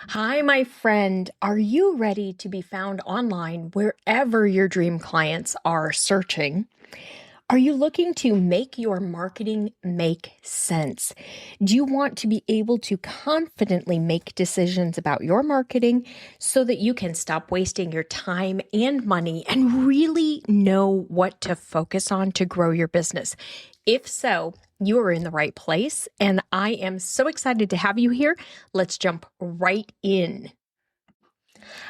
Hi, my friend. Are you ready to be found online wherever your dream clients are searching? Are you looking to make your marketing make sense? Do you want to be able to confidently make decisions about your marketing so that you can stop wasting your time and money and really know what to focus on to grow your business? If so, you are in the right place, and I am so excited to have you here. Let's jump right in.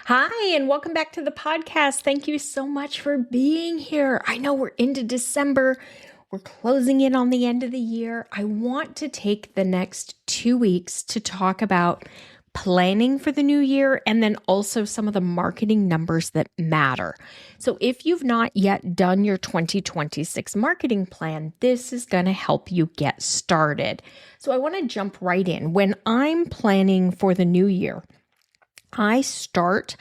Hi, and welcome back to the podcast. Thank you so much for being here. I know we're into December. We're closing in on the end of the year. I want to take the next 2 weeks to talk about planning for the new year and then also some of the marketing numbers that matter. So if you've not yet done your 2026 marketing plan, this is going to help you get started. So I want to jump right in. When I'm planning for the new year, I start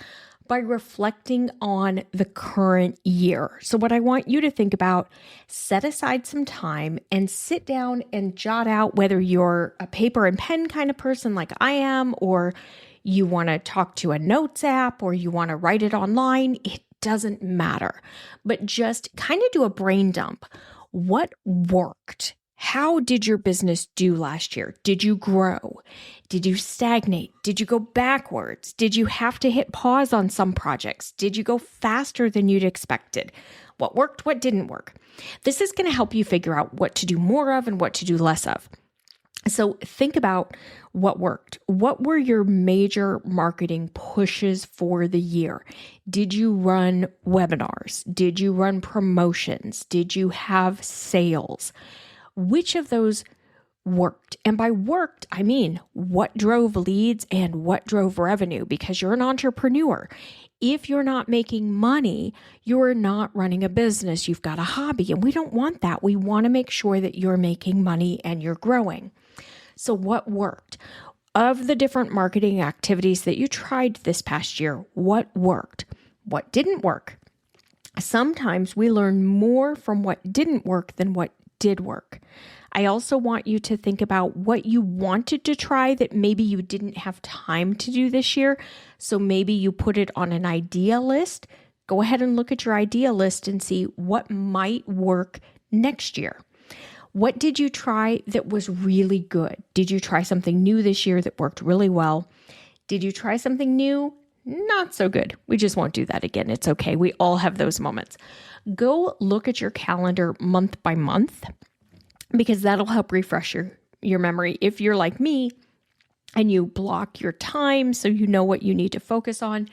by reflecting on the current year. So what I want you to think about, set aside some time and sit down and jot out, whether you're a paper and pen kind of person like I am, or you want to talk to a notes app, or you want to write it online. It doesn't matter, but just kind of do a brain dump. What worked? How did your business do last year? Did you grow? Did you stagnate? Did you go backwards? Did you have to hit pause on some projects? Did you go faster than you'd expected? What worked? What didn't work? This is going to help you figure out what to do more of and what to do less of. So think about what worked. What were your major marketing pushes for the year? Did you run webinars? Did you run promotions? Did you have sales? Which of those worked? And by worked, I mean what drove leads and what drove revenue, because you're an entrepreneur. If you're not making money, you're not running a business. You've got a hobby, and we don't want that. We want to make sure that you're making money and you're growing. So what worked? Of the different marketing activities that you tried this past year, what worked? What didn't work? Sometimes we learn more from what didn't work than what did work. I also want you to think about what you wanted to try that maybe you didn't have time to do this year. So maybe you put it on an idea list. Go ahead and look at your idea list and see what might work next year. What did you try that was really good? Did you try something new this year that worked really well? Did you try something new? Not so good. We just won't do that again. It's okay. We all have those moments. Go look at your calendar month by month, because that'll help refresh your memory. If you're like me and you block your time so you know what you need to focus on,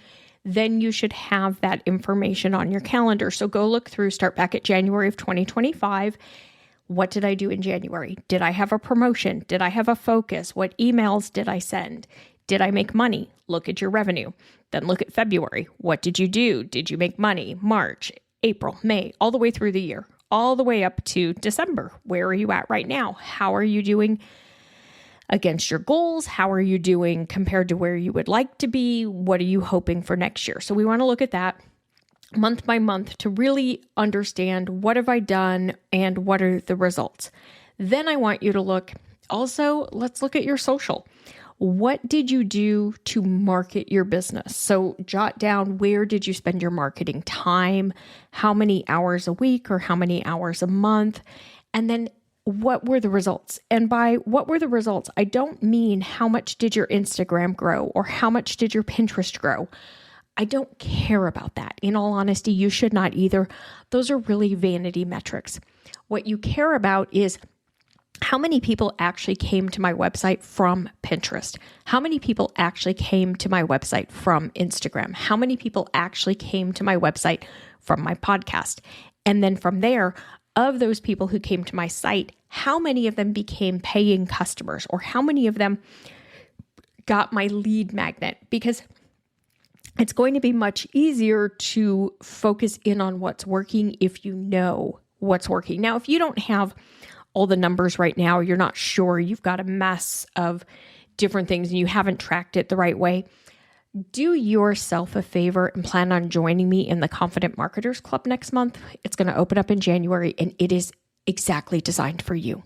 then you should have that information on your calendar. So go look through, start back at January of 2025. What did I do in January? Did I have a promotion? Did I have a focus? What emails did I send? Did I make money? Look at your revenue. Then look at February. What did you do? Did you make money? March, April, May, all the way through the year, all the way up to December. Where are you at right now? How are you doing against your goals? How are you doing compared to where you would like to be? What are you hoping for next year? So we want to look at that month by month to really understand what have I done and what are the results. Then I want you to look, also, let's look at your social. What did you do to market your business? So jot down, where did you spend your marketing time? How many hours a week or how many hours a month? And then what were the results? And by what were the results, I don't mean how much did your Instagram grow or how much did your Pinterest grow. I don't care about that. In all honesty, you should not either. Those are really vanity metrics. What you care about is how many people actually came to my website from Pinterest? How many people actually came to my website from Instagram? How many people actually came to my website from my podcast? And then from there, of those people who came to my site, how many of them became paying customers, or how many of them got my lead magnet? Because it's going to be much easier to focus in on what's working if you know what's working. Now, if you don't have all the numbers right now, you're not sure, you've got a mess of different things and you haven't tracked it the right way, do yourself a favor and plan on joining me in the Confident Marketers Club next month. It's going to open up in January and it is exactly designed for you.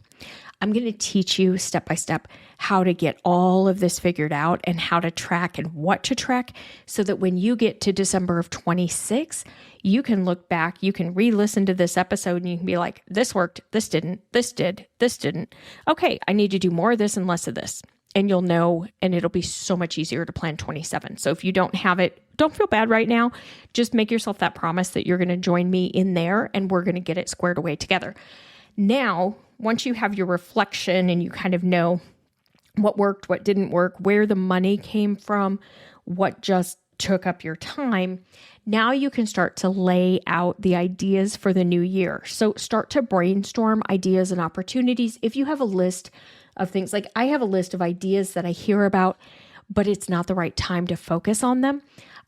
I'm going to teach you step by step how to get all of this figured out and how to track and what to track so that when you get to December of 26, you can look back, you can re-listen to this episode and you can be like, this worked, this didn't, this did, this didn't. Okay, I need to do more of this and less of this. And you'll know, and it'll be so much easier to plan 27. So if you don't have it, don't feel bad right now. Just make yourself that promise that you're going to join me in there and we're going to get it squared away together. Now, once you have your reflection and you kind of know what worked, what didn't work, where the money came from, what just took up your time, now you can start to lay out the ideas for the new year. So start to brainstorm ideas and opportunities. If you have a list of things, like I have a list of ideas that I hear about, but it's not the right time to focus on them,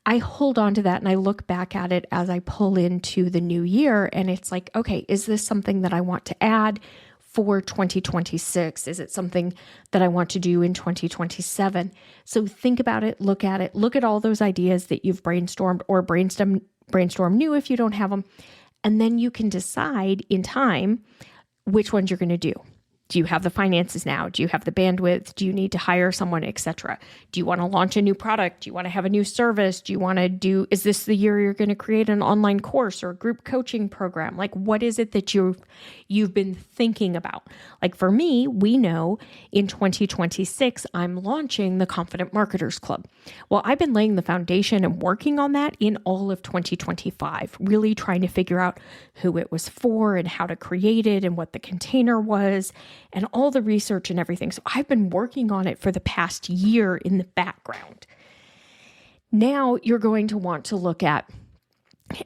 I hold on to that and I look back at it as I pull into the new year. And it's like, okay, is this something that I want to add for 2026? Is it something that I want to do in 2027? So think about it, look at all those ideas that you've brainstormed or brainstorm new if you don't have them. And then you can decide in time which ones you're going to do. Do you have the finances now? Do you have the bandwidth? Do you need to hire someone, etc.? Do you want to launch a new product? Do you want to have a new service? Is this the year you're going to create an online course or a group coaching program? Like, what is it that you've been thinking about? Like for me, we know in 2026, I'm launching the Confident Marketers Club. Well, I've been laying the foundation and working on that in all of 2025, really trying to figure out who it was for and how to create it and what the container was and all the research and everything. So I've been working on it for the past year in the background. Now you're going to want to look at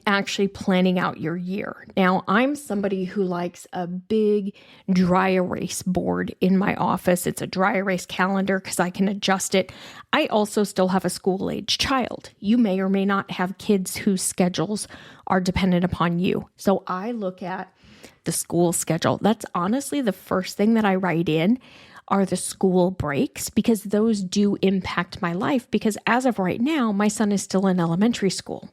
actually planning out your year. Now, I'm somebody who likes a big dry erase board in my office. It's a dry erase calendar because I can adjust it. I also still have a school-age child. You may or may not have kids whose schedules are dependent upon you. So I look at the school schedule. That's honestly the first thing that I write in are the school breaks because those do impact my life because as of right now, my son is still in elementary school.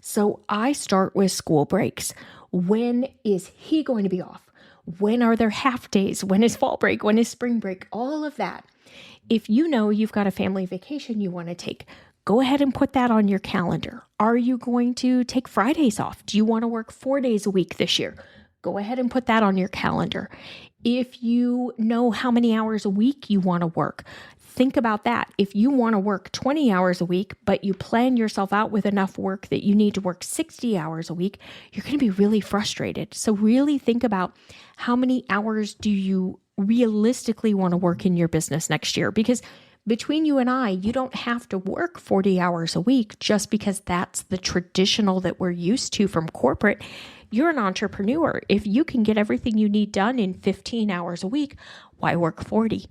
So I start with school breaks. When is he going to be off? When are there half days? When is fall break? When is spring break? All of that. If you know you've got a family vacation you want to take, go ahead and put that on your calendar. Are you going to take Fridays off? Do you want to work 4 days a week this year? Go ahead and put that on your calendar. If you know how many hours a week you want to work, think about that. If you want to work 20 hours a week, but you plan yourself out with enough work that you need to work 60 hours a week, you're going to be really frustrated. So really think about how many hours do you realistically want to work in your business next year? Because between you and I, you don't have to work 40 hours a week just because that's the traditional that we're used to from corporate. You're an entrepreneur. If you can get everything you need done in 15 hours a week, why work 40?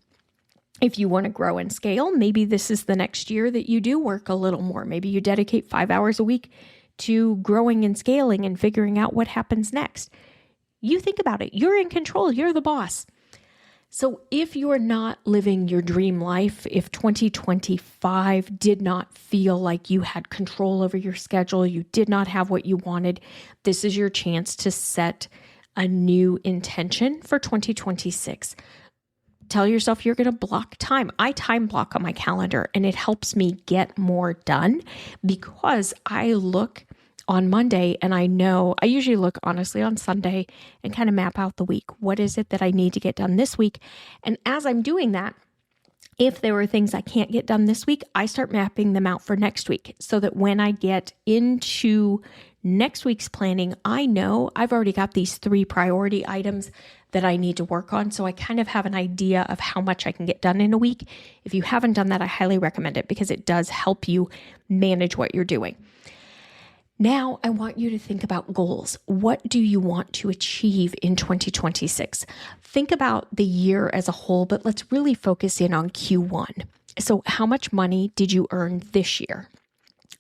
If you want to grow and scale, maybe this is the next year that you do work a little more. Maybe you dedicate 5 hours a week to growing and scaling and figuring out what happens next. You think about it. You're in control. You're the boss. So if you're not living your dream life, if 2025 did not feel like you had control over your schedule, you did not have what you wanted, this is your chance to set a new intention for 2026. Tell yourself you're going to block time. I time block on my calendar and it helps me get more done because I look on Monday and I usually look honestly on Sunday and kind of map out the week. What is it that I need to get done this week? And as I'm doing that, if there are things I can't get done this week, I start mapping them out for next week so that when I get into next week's planning, I know I've already got these 3 priority items that I need to work on. So I kind of have an idea of how much I can get done in a week. If you haven't done that, I highly recommend it because it does help you manage what you're doing. Now, I want you to think about goals. What do you want to achieve in 2026? Think about the year as a whole, but let's really focus in on Q1. So how much money did you earn this year?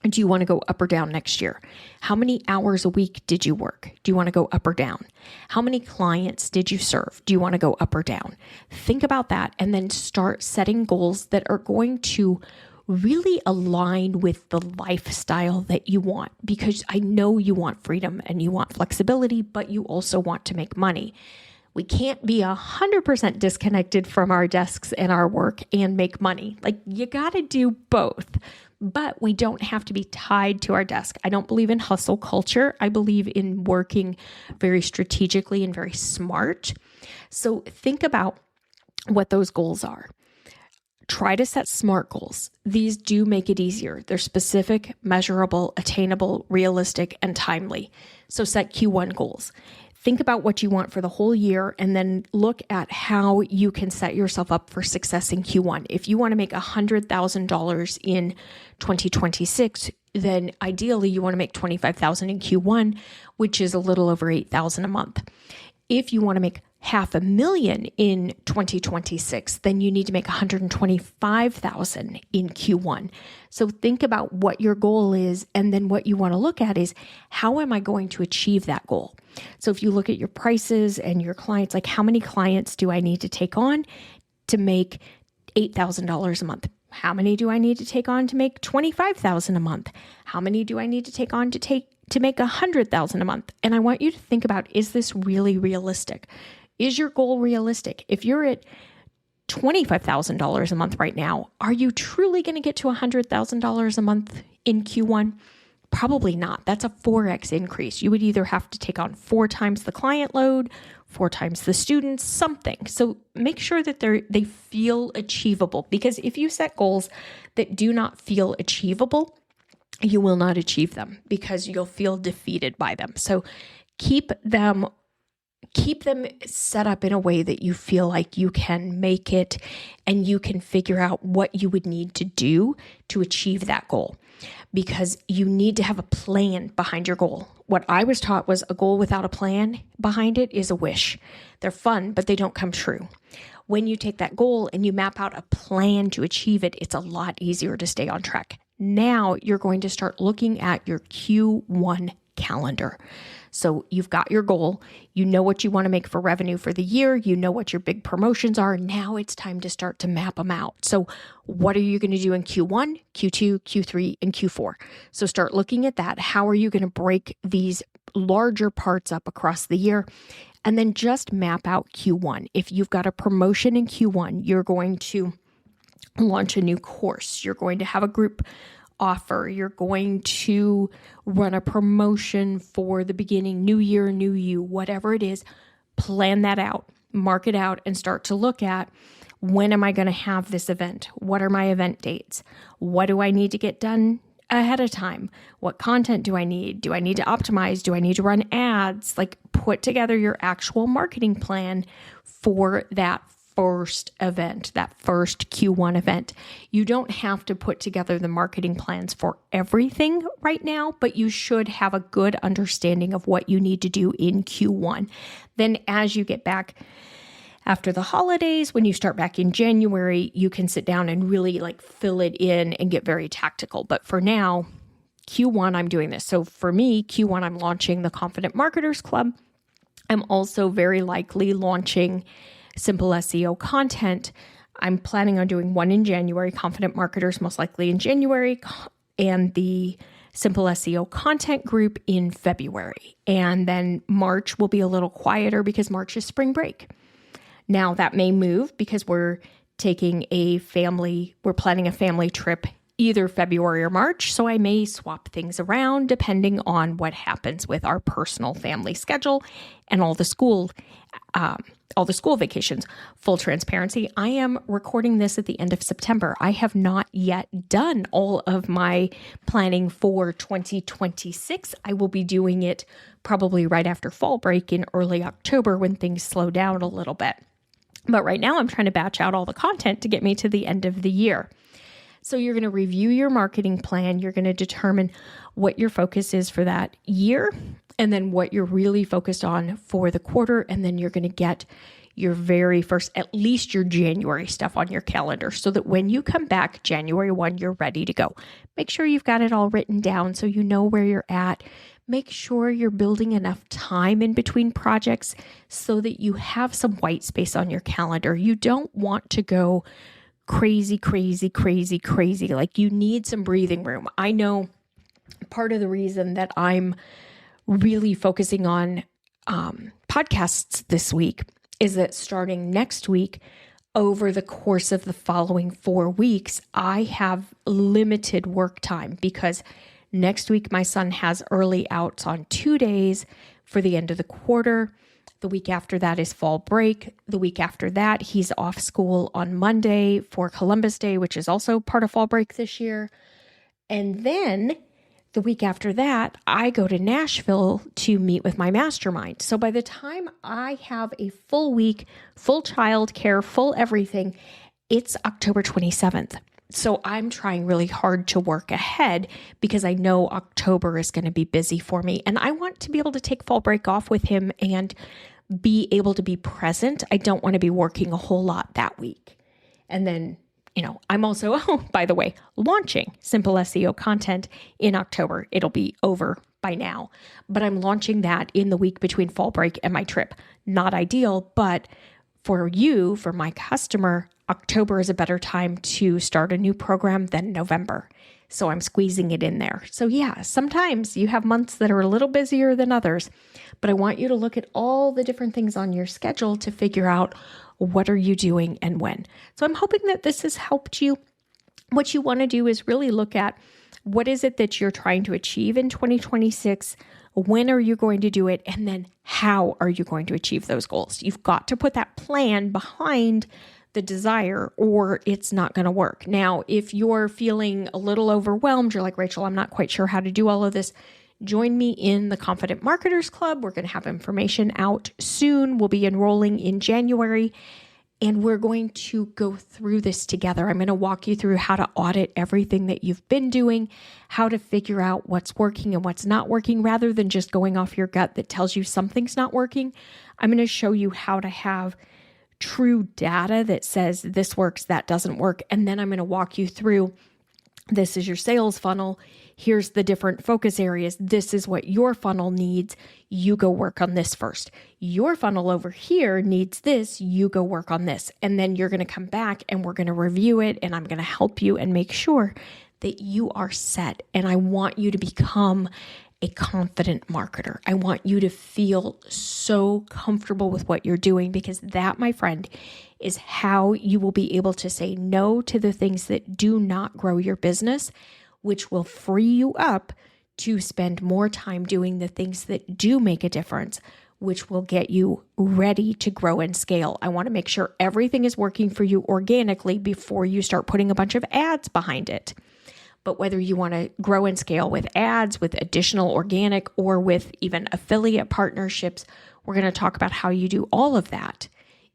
Do you want to go up or down next year? How many hours a week did you work? Do you want to go up or down? How many clients did you serve? Do you want to go up or down? Think about that and then start setting goals that are going to really align with the lifestyle that you want, because I know you want freedom and you want flexibility, but you also want to make money. We can't be 100% disconnected from our desks and our work and make money. Like, you got to do both, but we don't have to be tied to our desk. I don't believe in hustle culture. I believe in working very strategically and very smart. So think about what those goals are. Try to set SMART goals. These do make it easier. They're specific, measurable, attainable, realistic, and timely. So set Q1 goals. Think about what you want for the whole year and then look at how you can set yourself up for success in Q1. If you want to make $100,000 in 2026, then ideally you want to make $25,000 in Q1, which is a little over $8,000 a month. If you want to make $500,000 in 2026, then you need to make $125,000 in Q1. So think about what your goal is, and then what you want to look at is, how am I going to achieve that goal? So if you look at your prices and your clients, like, how many clients do I need to take on to make $8,000 a month? How many do I need to take on to make $25,000 a month? How many do I need to take on to make $100,000 a month? And I want you to think about, is this really realistic? Is your goal realistic? If you're at $25,000 a month right now, are you truly going to get to $100,000 a month in Q1? Probably not. That's a 4x increase. You would either have to take on 4 times the client load, 4 times the students, something. So make sure that they feel achievable, because if you set goals that do not feel achievable, you will not achieve them because you'll feel defeated by them. So keep them set up in a way that you feel like you can make it and you can figure out what you would need to do to achieve that goal, because you need to have a plan behind your goal. What I was taught was a goal without a plan behind it is a wish. They're fun, but they don't come true. When you take that goal and you map out a plan to achieve it, it's a lot easier to stay on track. Now you're going to start looking at your Q1 calendar. So you've got your goal, you know what you want to make for revenue for the year, you know what your big promotions are. Now it's time to start to map them out. So what are you going to do in Q1, Q2, Q3, and Q4? So start looking at that. How are you going to break these larger parts up across the year? And then just map out Q1. If you've got a promotion in Q1, you're going to launch a new course, you're going to have a group offer, you're going to run a promotion for the beginning, new year, new you, whatever it is, plan that out, mark it out, and start to look at, when am I going to have this event? What are my event dates? What do I need to get done ahead of time? What content do I need? Do I need to optimize? Do I need to run ads? Like, put together your actual marketing plan for that first event, that first Q1 event. You don't have to put together the marketing plans for everything right now, but you should have a good understanding of what you need to do in Q1. Then as you get back after the holidays, when you start back in January, you can sit down and really fill it in and get very tactical. But for now, Q1, I'm doing this. So for me, Q1, I'm launching the Confident Marketers Club. I'm also very likely launching Simple SEO content. I'm planning on doing one in January, Confident Marketers most likely in January, and the Simple SEO content group in February. And then March will be a little quieter because March is spring break. Now that may move because we're planning a family trip either February or March. So I may swap things around depending on what happens with our personal family schedule and all the school vacations. Full transparency, I am recording this at the end of September. I have not yet done all of my planning for 2026. I will be doing it probably right after fall break in early October when things slow down a little bit. But right now I'm trying to batch out all the content to get me to the end of the year. So you're going to review your marketing plan. You're going to determine what your focus is for that year and then what you're really focused on for the quarter. And then you're going to get your very first, at least your January stuff on your calendar so that when you come back January 1, you're ready to go. Make sure you've got it all written down so you know where you're at. Make sure you're building enough time in between projects so that you have some white space on your calendar. You don't want to go crazy. Like, you need some breathing room. I know part of the reason that I'm really focusing on podcasts this week is that starting next week, over the course of the following 4 weeks, I have limited work time because next week my son has early outs on 2 days for the end of the quarter. The week after that is fall break. The week after that, he's off school on Monday for Columbus Day, which is also part of fall break this year. And then the week after that, I go to Nashville to meet with my mastermind. So by the time I have a full week, full childcare, full everything, it's October 27th. So I'm trying really hard to work ahead because I know October is going to be busy for me. And I want to be able to take fall break off with him and be able to be present. I don't want to be working a whole lot that week. And then, I'm also, by the way, launching Simple SEO content in October. It'll be over by now, but I'm launching that in the week between fall break and my trip. Not ideal, but for you, for my customer, October is a better time to start a new program than November. So I'm squeezing it in there. So yeah, sometimes you have months that are a little busier than others, but I want you to look at all the different things on your schedule to figure out what are you doing and when. So I'm hoping that this has helped you. What you want to do is really look at what is it that you're trying to achieve in 2026? When are you going to do it? And then how are you going to achieve those goals? You've got to put that plan behind the desire or it's not going to work. Now, if you're feeling a little overwhelmed, you're like, Rachel, I'm not quite sure how to do all of this. Join me in the Confident Marketers Club. We're going to have information out soon. We'll be enrolling in January. And we're going to go through this together. I'm going to walk you through how to audit everything that you've been doing, how to figure out what's working and what's not working, rather than just going off your gut that tells you something's not working. I'm going to show you how to have true data that says this works, that doesn't work. And then I'm going to walk you through, this is your sales funnel. Here's the different focus areas. This is what your funnel needs. You go work on this first. Your funnel over here needs this. You go work on this. And then you're going to come back and we're going to review it. And I'm going to help you and make sure that you are set. And I want you to become a confident marketer. I want you to feel so comfortable with what you're doing, because that, my friend, is how you will be able to say no to the things that do not grow your business, which will free you up to spend more time doing the things that do make a difference, which will get you ready to grow and scale. I want to make sure everything is working for you organically before you start putting a bunch of ads behind it. But whether you want to grow and scale with ads, with additional organic, or with even affiliate partnerships, we're going to talk about how you do all of that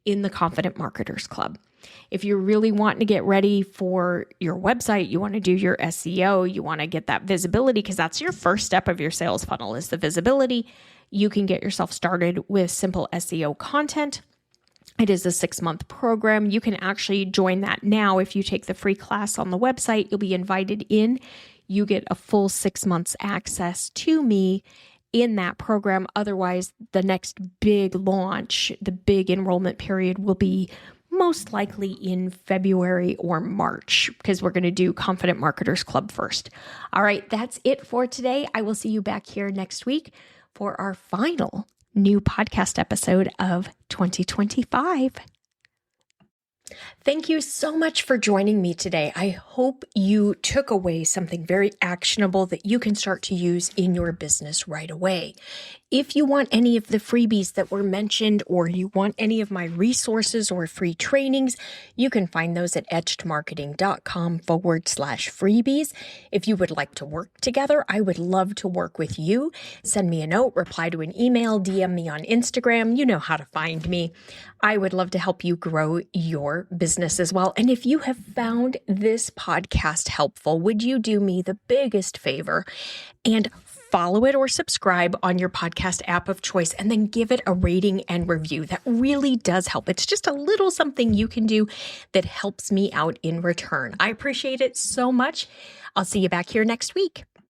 in the Confident Marketers Club. If you're really wanting to get ready for your website, you want to do your SEO, you want to get that visibility, because that's your first step of your sales funnel is the visibility. You can get yourself started with Simple SEO content. It is a 6-month program. You can actually join that now. If you take the free class on the website, you'll be invited in. You get a full 6 months access to me in that program. Otherwise, the next big launch, the big enrollment period will be most likely in February or March, because we're going to do Confident Marketers Club first. All right, that's it for today. I will see you back here next week for our final new podcast episode of 2025. Thank you so much for joining me today. I hope you took away something very actionable that you can start to use in your business right away. If you want any of the freebies that were mentioned, or you want any of my resources or free trainings, you can find those at edgemarketing.com/freebies. If you would like to work together, I would love to work with you. Send me a note, reply to an email, DM me on Instagram. You know how to find me. I would love to help you grow your business as well. And if you have found this podcast helpful, would you do me the biggest favor and follow it or subscribe on your podcast app of choice, and then give it a rating and review? That really does help. It's just a little something you can do that helps me out in return. I appreciate it so much. I'll see you back here next week.